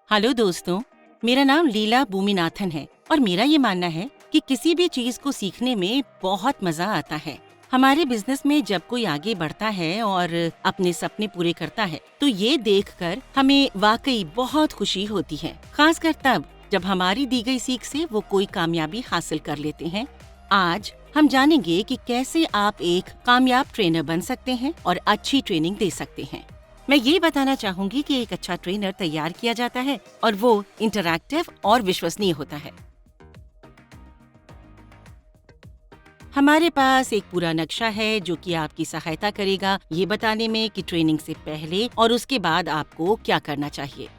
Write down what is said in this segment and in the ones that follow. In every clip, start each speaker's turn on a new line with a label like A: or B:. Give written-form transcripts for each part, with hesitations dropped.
A: Hello दोस्तों, मेरा नाम लीला भूमिनाथन है और मेरा ये मानना है कि किसी भी चीज को सीखने में बहुत मजा आता है। हमारे बिजनेस में जब कोई आगे बढ़ता है और अपने सपने पूरे करता है तो ये देखकर हमें वाकई बहुत खुशी होती है, खासकर तब जब हमारी दी गई सीख से वो कोई कामयाबी हासिल कर लेते हैं। आज हम जानेंगे कि कैसे आप एक कामयाब ट्रेनर बन सकते हैं और अच्छी ट्रेनिंग दे सकते हैं। मैं ये बताना चाहूंगी कि एक अच्छा ट्रेनर तैयार किया जाता है और वो इंटरैक्टिव और विश्वसनीय होता है। हमारे पास एक पूरा नक्शा है जो कि आपकी सहायता करेगा ये बताने में कि ट्रेनिंग से पहले और उसके बाद आपको क्या करना चाहिए।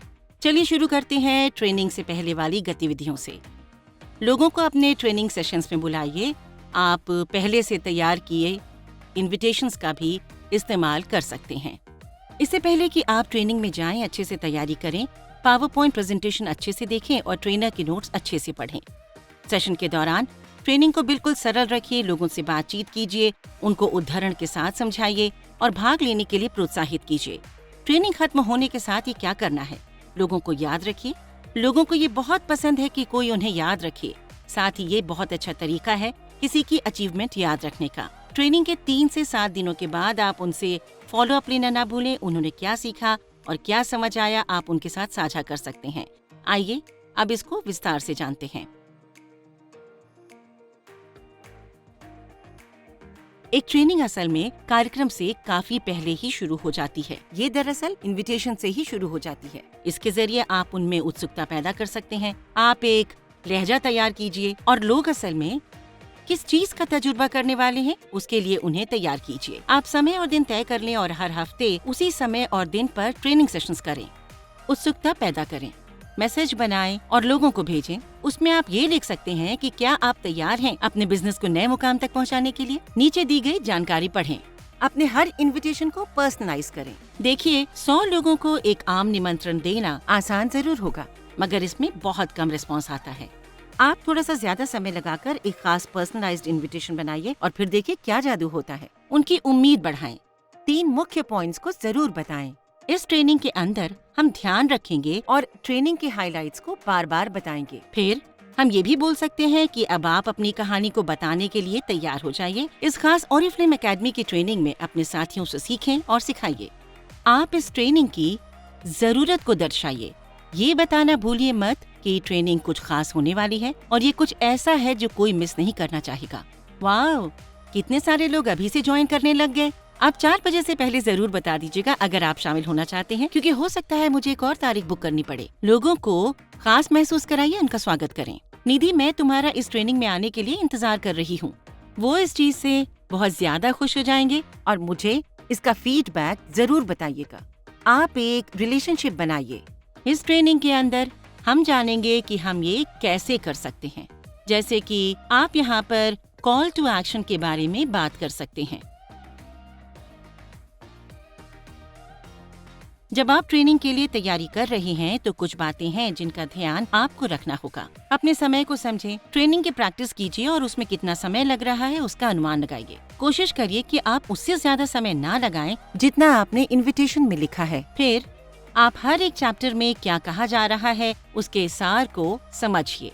A: चलिए शुरू करते हैं ट्रेनिंग से पहले वाली गतिविधियों से। लोगों को अपने ट्रेनिंग सेशंस में बुलाइए। आप पहले से तैयार किए इनविटेशंस का भी इस्तेमाल कर सकते हैं। इससे पहले कि आप ट्रेनिंग में जाएं, अच्छे से तैयारी करें, पावर पॉइंट प्रेजेंटेशन अच्छे से देखें और ट्रेनर के नोट्स अच्छे से पढ़ें। सेशन के दौरान ट्रेनिंग को बिल्कुल सरल रखिए, लोगों से बातचीत कीजिए, उनको उदाहरण के साथ समझाइए और भाग लेने के लिए प्रोत्साहित कीजिए। ट्रेनिंग खत्म होने के साथ ही क्या करना है, लोगों को याद रखिए। लोगों को ये बहुत पसंद है कि कोई उन्हें याद रखे। साथ ही ये बहुत अच्छा तरीका है किसी की अचीवमेंट याद रखने का। ट्रेनिंग के 3 से 7 दिनों के बाद आप उनसे फॉलो अप लेना ना भूलें। उन्होंने क्या सीखा और क्या समझ आया आप उनके साथ साझा कर सकते हैं। आइए अब इसको विस्तार से जानते हैं। एक ट्रेनिंग असल में कार्यक्रम से काफी पहले ही शुरू हो जाती है। ये दरअसल इनविटेशन से ही शुरू हो जाती है। इसके जरिए आप उनमें उत्सुकता पैदा कर सकते हैं। आप एक लहजा तैयार कीजिए और लोग असल में किस चीज का तजुर्बा करने वाले हैं उसके लिए उन्हें तैयार कीजिए। आप समय और दिन तय कर लें और हर हफ्ते उसी समय और दिन पर ट्रेनिंग सेशंस करें। उत्सुकता पैदा करें, मैसेज बनाएं और लोगों को भेजें। उसमें आप ये लिख सकते हैं कि क्या आप तैयार हैं अपने बिजनेस को नए मुकाम तक पहुंचाने के लिए। नीचे दी गई जानकारी पढ़ें। अपने हर इनविटेशन को पर्सनलाइज करें। देखिए, 100 लोगों को एक आम निमंत्रण देना आसान जरूर होगा, मगर इसमें बहुत कम रिस्पॉन्स आता है। आप थोड़ा सा ज्यादा समय लगाकर एक खास पर्सनलाइज्ड इनविटेशन बनाइए और फिर देखिए क्या जादू होता है। उनकी उम्मीद बढ़ाएं। 3 मुख्य पॉइंट्स को जरूर बताएं। इस ट्रेनिंग के अंदर हम ध्यान रखेंगे और ट्रेनिंग के हाइलाइट्स को बार बार बताएंगे। फिर हम ये भी बोल सकते हैं कि अब आप अपनी कहानी को बताने के लिए तैयार हो जाइए। इस खास ओरिफ्लेम एकेडमी की ट्रेनिंग में अपने साथियों से सीखें और सिखाइए। आप इस ट्रेनिंग की जरूरत को दर्शाइए। ये बताना भूलिए मत कि ट्रेनिंग कुछ खास होने वाली है और ये कुछ ऐसा है जो कोई मिस नहीं करना चाहेगा। वाह, कितने सारे लोग अभी से ज्वाइन करने लग गए। आप 4 बजे से पहले जरूर बता दीजिएगा अगर आप शामिल होना चाहते हैं, क्योंकि हो सकता है मुझे एक और तारीख बुक करनी पड़े। लोगों को खास महसूस कराइए, उनका स्वागत करें। निधि, मैं तुम्हारा इस ट्रेनिंग में आने के लिए इंतजार कर रही हूँ। वो इस चीज से बहुत ज्यादा खुश हो जाएंगे और मुझे इसका फीडबैक जरूर बताइएगा। आप एक रिलेशनशिप बनाइए। इस ट्रेनिंग के अंदर हम जानेंगे कि हम ये कैसे कर सकते हैं। जैसे कि आप यहाँ पर कॉल टू एक्शन के बारे में बात कर सकते हैं। जब आप ट्रेनिंग के लिए तैयारी कर रहे हैं तो कुछ बातें हैं जिनका ध्यान आपको रखना होगा। अपने समय को समझें, ट्रेनिंग की प्रैक्टिस कीजिए और उसमें कितना समय लग रहा है उसका अनुमान लगाइए। कोशिश करिए कि आप उससे ज्यादा समय ना लगाएं जितना आपने इन्विटेशन में लिखा है। फिर आप हर एक चैप्टर में क्या कहा जा रहा है उसके सार को समझिए।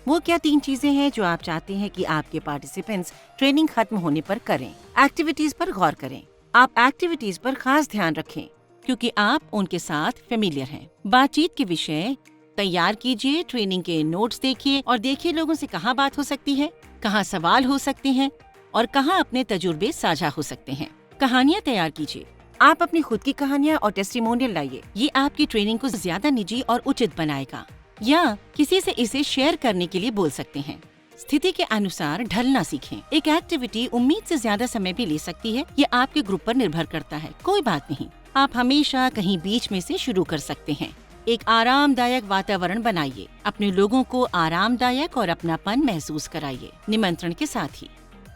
A: वो क्या 3 चीजें हैं जो आप चाहते हैं कि आपके पार्टिसिपेंट्स ट्रेनिंग खत्म होने पर करें। एक्टिविटीज पर गौर करें। आप एक्टिविटीज पर खास ध्यान रखें क्योंकि आप उनके साथ फेमिलियर हैं। बातचीत के विषय तैयार कीजिए। ट्रेनिंग के नोट्स देखिए और देखिए लोगों से कहाँ बात हो सकती है, कहाँ सवाल हो सकते हैं और कहाँ अपने तजुर्बे साझा हो सकते हैं। कहानियाँ तैयार कीजिए। आप अपनी खुद की कहानियाँ और टेस्टिमोनियल लाइए। ये आपकी ट्रेनिंग को ज्यादा निजी और उचित बनाएगा। या किसी से इसे शेयर करने के लिए बोल सकते हैं। स्थिति के अनुसार ढलना सीखें। एक एक्टिविटी उम्मीद से ज्यादा समय भी ले सकती है। ये आपके ग्रुप पर निर्भर करता है। कोई बात नहीं, आप हमेशा कहीं बीच में से शुरू कर सकते हैं। एक आरामदायक वातावरण बनाइए। अपने लोगों को आरामदायक और अपनापन महसूस कराइए। निमंत्रण के साथ ही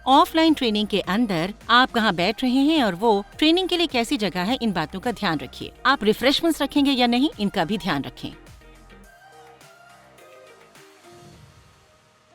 A: ऑफलाइन ट्रेनिंग के अंदर आप कहाँ बैठ रहे हैं और वो ट्रेनिंग के लिए कैसी जगह है, इन बातों का ध्यान रखिए। आप रिफ्रेशमेंट्स रखेंगे या नहीं, इनका भी ध्यान रखें।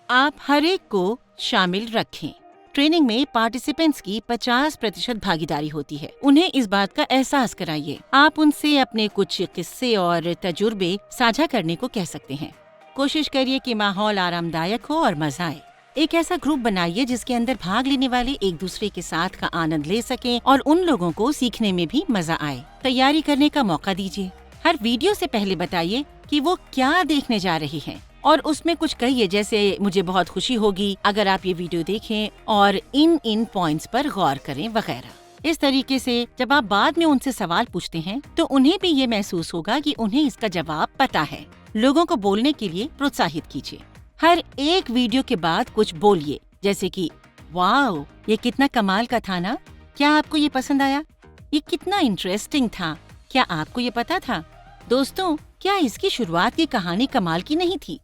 A: आप हर एक को शामिल रखें। ट्रेनिंग में पार्टिसिपेंट्स की 50% भागीदारी होती है। उन्हें इस बात का एहसास कराइए। आप उनसे अपने कुछ किस्से और तजुर्बे साझा करने को कह सकते हैं। कोशिश करिए कि माहौल आरामदायक हो और मजा आए। एक ऐसा ग्रुप बनाइए जिसके अंदर भाग लेने वाले एक दूसरे के साथ का आनंद ले सकें और उन लोगों को सीखने में भी मजा आए। तैयारी करने का मौका दीजिए। हर वीडियो से पहले बताइए कि वो क्या देखने जा रही हैं और उसमें कुछ कहिए, जैसे मुझे बहुत खुशी होगी अगर आप ये वीडियो देखें और इन पॉइंट्स पर गौर करें वगैरह। इस तरीके से जब आप बाद में उनसे सवाल पूछते हैं तो उन्हें भी ये महसूस होगा कि उन्हें इसका जवाब पता है। लोगों को बोलने के लिए प्रोत्साहित कीजिए। हर एक वीडियो के बाद कुछ बोलिए, जैसे कि वाओ, ये कितना कमाल का था ना, क्या आपको ये पसंद आया, ये कितना इंटरेस्टिंग था, क्या आपको ये पता था, दोस्तों क्या इसकी शुरुआत की कहानी कमाल की नहीं थी,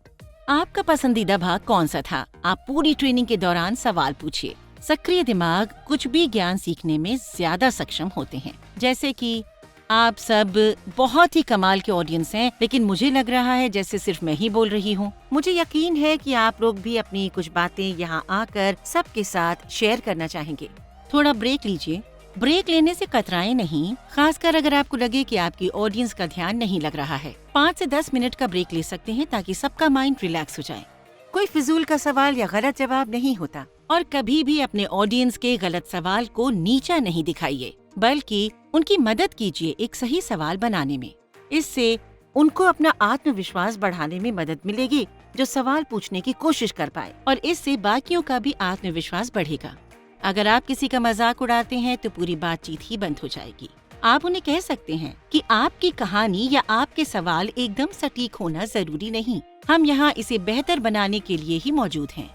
A: आपका पसंदीदा भाग कौन सा था। आप पूरी ट्रेनिंग के दौरान सवाल पूछिए। सक्रिय दिमाग कुछ भी ज्ञान सीखने में ज्यादा सक्षम होते हैं। जैसे कि आप सब बहुत ही कमाल के ऑडियंस हैं, लेकिन मुझे लग रहा है जैसे सिर्फ मैं ही बोल रही हूँ। मुझे यकीन है कि आप लोग भी अपनी कुछ बातें यहाँ आकर सबके साथ शेयर करना चाहेंगे। थोड़ा ब्रेक लीजिए। ब्रेक लेने से कतराएं नहीं, खासकर अगर आपको लगे कि आपकी ऑडियंस का ध्यान नहीं लग रहा है। 5 से 10 मिनट का ब्रेक ले सकते हैं ताकि सबका माइंड रिलैक्स हो जाए। कोई फिजूल का सवाल या गलत जवाब नहीं होता और कभी भी अपने ऑडियंस के गलत सवाल को नीचा नहीं दिखाइए, बल्कि उनकी मदद कीजिए एक सही सवाल बनाने में। इससे उनको अपना आत्मविश्वास बढ़ाने में मदद मिलेगी, जो सवाल पूछने की कोशिश कर पाए, और इससे बाकियों का भी आत्मविश्वास बढ़ेगा। अगर आप किसी का मजाक उड़ाते हैं तो पूरी बातचीत ही बंद हो जाएगी। आप उन्हें कह सकते हैं कि आपकी कहानी या आपके सवाल एकदम सटीक होना जरूरी नहीं, हम यहाँ इसे बेहतर बनाने के लिए ही मौजूद हैं।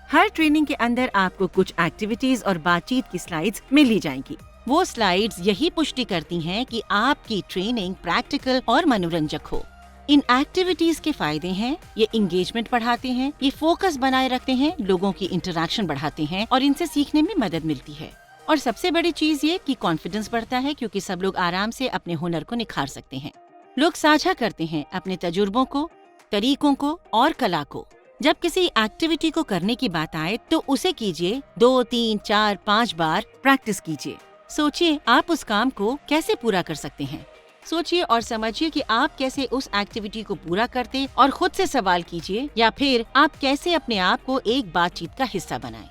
A: हर ट्रेनिंग के अंदर आपको कुछ एक्टिविटीज और बातचीत की स्लाइड्स मिल ही जाएंगी। वो स्लाइड्स यही पुष्टि करती हैं कि आपकी ट्रेनिंग प्रैक्टिकल और मनोरंजक हो। इन एक्टिविटीज के फायदे हैं, ये इंगेजमेंट बढ़ाते हैं, ये फोकस बनाए रखते हैं, लोगों की इंटरेक्शन बढ़ाते हैं और इनसे सीखने में मदद मिलती है। और सबसे बड़ी चीज ये कि कॉन्फिडेंस बढ़ता है, क्योंकि सब लोग आराम से अपने हुनर को निखार सकते हैं। लोग साझा करते हैं अपने तजुर्बों को, तरीकों को और कला को। जब किसी एक्टिविटी को करने की बात आए तो उसे कीजिए 2, 3, 4, 5 बार प्रैक्टिस कीजिए। सोचिए आप उस काम को कैसे पूरा कर सकते हैं। सोचिए और समझिए कि आप कैसे उस एक्टिविटी को पूरा करते, और खुद से सवाल कीजिए या फिर आप कैसे अपने आप को एक बातचीत का हिस्सा बनाएं।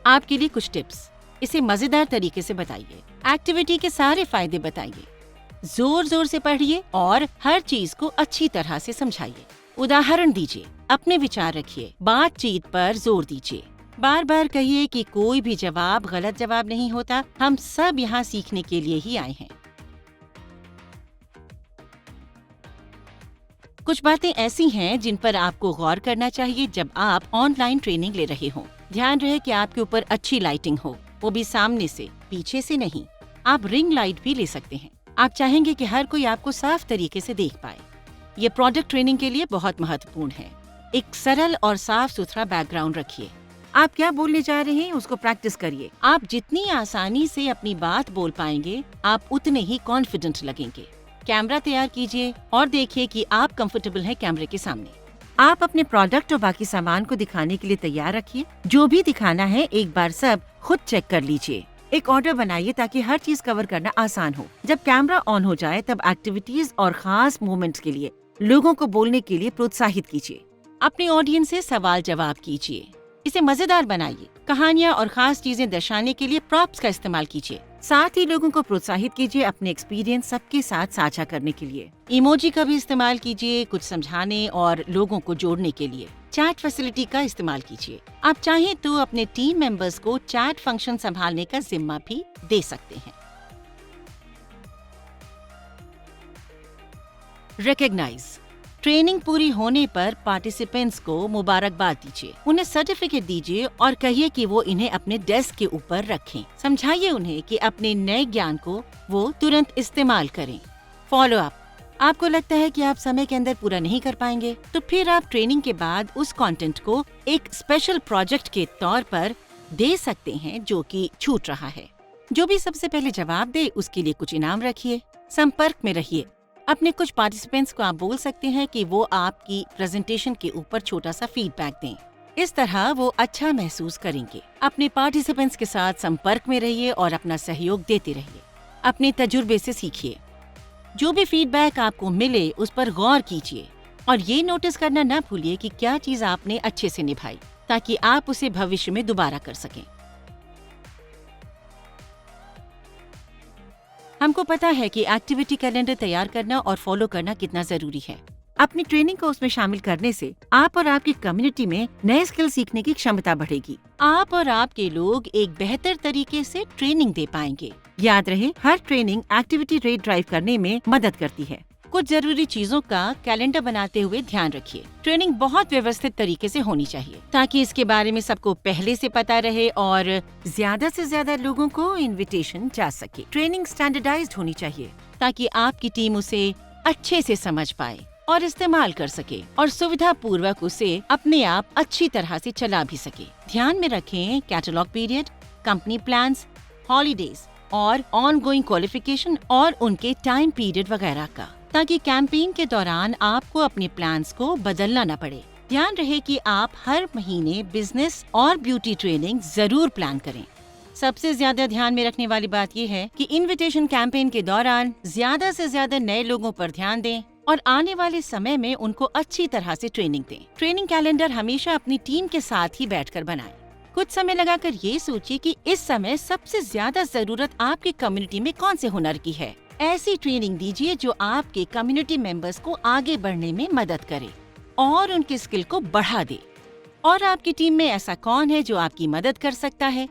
A: आपके लिए कुछ टिप्स, इसे मजेदार तरीके से बताइए। एक्टिविटी के सारे फायदे बताइए। जोर जोर से पढ़िए और हर चीज को अच्छी तरह से समझाइए। उदाहरण दीजिए, अपने विचार रखिए, बातचीत पर जोर दीजिए। बार बार कहिए कि कोई भी जवाब गलत जवाब नहीं होता, हम सब यहाँ सीखने के लिए ही आए हैं। कुछ बातें ऐसी हैं जिन पर आपको गौर करना चाहिए जब आप ऑनलाइन ट्रेनिंग ले रहे हों। ध्यान रहे कि आपके ऊपर अच्छी लाइटिंग हो, वो भी सामने से, पीछे से नहीं। आप रिंग लाइट भी ले सकते हैं। आप चाहेंगे कि हर कोई आपको साफ तरीके से देख पाए। ये प्रोडक्ट ट्रेनिंग के लिए बहुत महत्वपूर्ण है। एक सरल और साफ सुथरा बैकग्राउंड रखिए। आप क्या बोलने जा रहे हैं उसको प्रैक्टिस करिए। आप जितनी आसानी से अपनी बात बोल पाएंगे, आप उतने ही कॉन्फिडेंट लगेंगे। कैमरा तैयार कीजिए और देखिए कि आप कंफर्टेबल हैं कैमरे के सामने। आप अपने प्रोडक्ट और बाकी सामान को दिखाने के लिए तैयार रखिए। जो भी दिखाना है एक बार सब खुद चेक कर लीजिए। एक ऑर्डर बनाइए ताकि हर चीज कवर करना आसान हो। जब कैमरा ऑन हो जाए तब एक्टिविटीज और खास मोमेंट्स के लिए लोगों को बोलने के लिए प्रोत्साहित कीजिए। अपनी ऑडियंस से सवाल जवाब कीजिए। इसे मजेदार बनाइए। कहानियाँ और खास चीजें दर्शाने के लिए प्रॉप्स का इस्तेमाल कीजिए। साथ ही लोगों को प्रोत्साहित कीजिए अपने एक्सपीरियंस सबके साथ साझा करने के लिए। इमोजी का भी इस्तेमाल कीजिए कुछ समझाने और लोगों को जोड़ने के लिए। चैट फैसिलिटी का इस्तेमाल कीजिए। आप चाहें तो अपने टीम मेंबर्स को चैट फंक्शन संभालने का जिम्मा भी दे सकते हैं। रिकॉग्नाइज। ट्रेनिंग पूरी होने पर पार्टिसिपेंट्स को मुबारकबाद दीजिए, उन्हें सर्टिफिकेट दीजिए और कहिए कि वो इन्हें अपने डेस्क के ऊपर रखें। समझाइए उन्हें कि अपने नए ज्ञान को वो तुरंत इस्तेमाल करें। Follow up. आपको लगता है कि आप समय के अंदर पूरा नहीं कर पाएंगे, तो फिर आप ट्रेनिंग के बाद उस कंटेंट को एक स्पेशल प्रोजेक्ट के तौर पर दे सकते हैं जो कि छूट रहा है। जो भी सबसे पहले जवाब दे उसके लिए कुछ इनाम रखिए। संपर्क में रहिए। अपने कुछ पार्टिसिपेंट्स को आप बोल सकते हैं कि वो आपकी प्रेजेंटेशन के ऊपर छोटा सा फीडबैक दें। इस तरह वो अच्छा महसूस करेंगे। अपने पार्टिसिपेंट्स के साथ संपर्क में रहिए और अपना सहयोग देते रहिए। अपने तजुर्बे से सीखिए। जो भी फीडबैक आपको मिले उस पर गौर कीजिए और ये नोटिस करना न भूलिए कि क्या चीज आपने अच्छे से निभाई, ताकि आप उसे भविष्य में दोबारा कर सकें। हमको पता है कि एक्टिविटी कैलेंडर तैयार करना और फॉलो करना कितना जरूरी है। अपनी ट्रेनिंग को उसमें शामिल करने से आप और आपकी कम्युनिटी में नए स्किल सीखने की क्षमता बढ़ेगी। आप और आपके लोग एक बेहतर तरीके से ट्रेनिंग दे पाएंगे। याद रहे, her training activity rate drive करने में मदद करती है। कुछ जरूरी चीजों का कैलेंडर बनाते हुए ध्यान रखिए। ट्रेनिंग बहुत व्यवस्थित तरीके से होनी चाहिए ताकि इसके बारे में सबको पहले से पता रहे और ज्यादा से ज्यादा लोगों को इनविटेशन जा सके। ट्रेनिंग स्टैंडर्डाइज्ड होनी चाहिए ताकि आपकी टीम उसे अच्छे से समझ पाए और इस्तेमाल कर सके और सुविधा पूर्वक उसे अपने आप अच्छी तरह से चला भी सके। ध्यान में रखें catalogue period, company plans, holidays और ऑनगोइंग क्वालिफिकेशन और उनके टाइम पीरियड वगैरह का, ताकि कैंपेन के दौरान आपको अपने प्लान्स को बदलना न पड़े। ध्यान रहे कि आप हर महीने बिजनेस और ब्यूटी ट्रेनिंग जरूर प्लान करें। सबसे ज्यादा ध्यान में रखने वाली बात यह है कि इनविटेशन कैंपेन के दौरान ज्यादा से ज्यादा नए लोगों पर ध्यान दें और आने वाले समय में उनको अच्छी तरह से ट्रेनिंग दें। ट्रेनिंग कैलेंडर हमेशा अपनी टीम के साथ ही बैठकर बनाएं। कुछ समय लगाकर ये सोचिए कि इस समय सबसे ज्यादा जरूरत आपकी कम्युनिटी में कौन से हुनर की है। ऐसी ट्रेनिंग दीजिए जो आपके कम्युनिटी मेंबर्स को आगे बढ़ने में मदद करे और उनके स्किल को बढ़ा दे। और आपकी टीम में ऐसा कौन है जो आपकी मदद कर सकता है।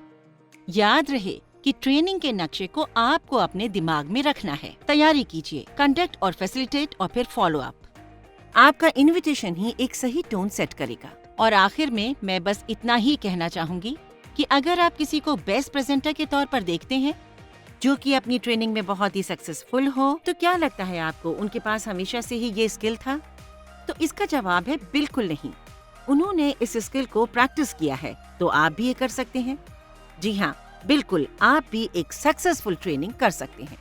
A: याद रहे कि ट्रेनिंग के नक्शे को आपको अपने दिमाग में रखना है। तैयारी कीजिए, कंडक्ट और फैसिलिटेट और फिर फॉलो अप। आपका इनविटेशन ही एक सही टोन सेट करेगा। और आखिर में मैं बस इतना ही कहना चाहूंगी कि अगर आप किसी को बेस्ट प्रेजेंटर के तौर पर देखते हैं जो कि अपनी ट्रेनिंग में बहुत ही सक्सेसफुल हो, तो क्या लगता है आपको उनके पास हमेशा से ही ये स्किल था? तो इसका जवाब है बिल्कुल नहीं। उन्होंने इस स्किल को प्रैक्टिस किया है, तो आप भी ये कर सकते हैं। जी हाँ, बिल्कुल, आप भी एक सक्सेसफुल ट्रेनिंग कर सकते हैं।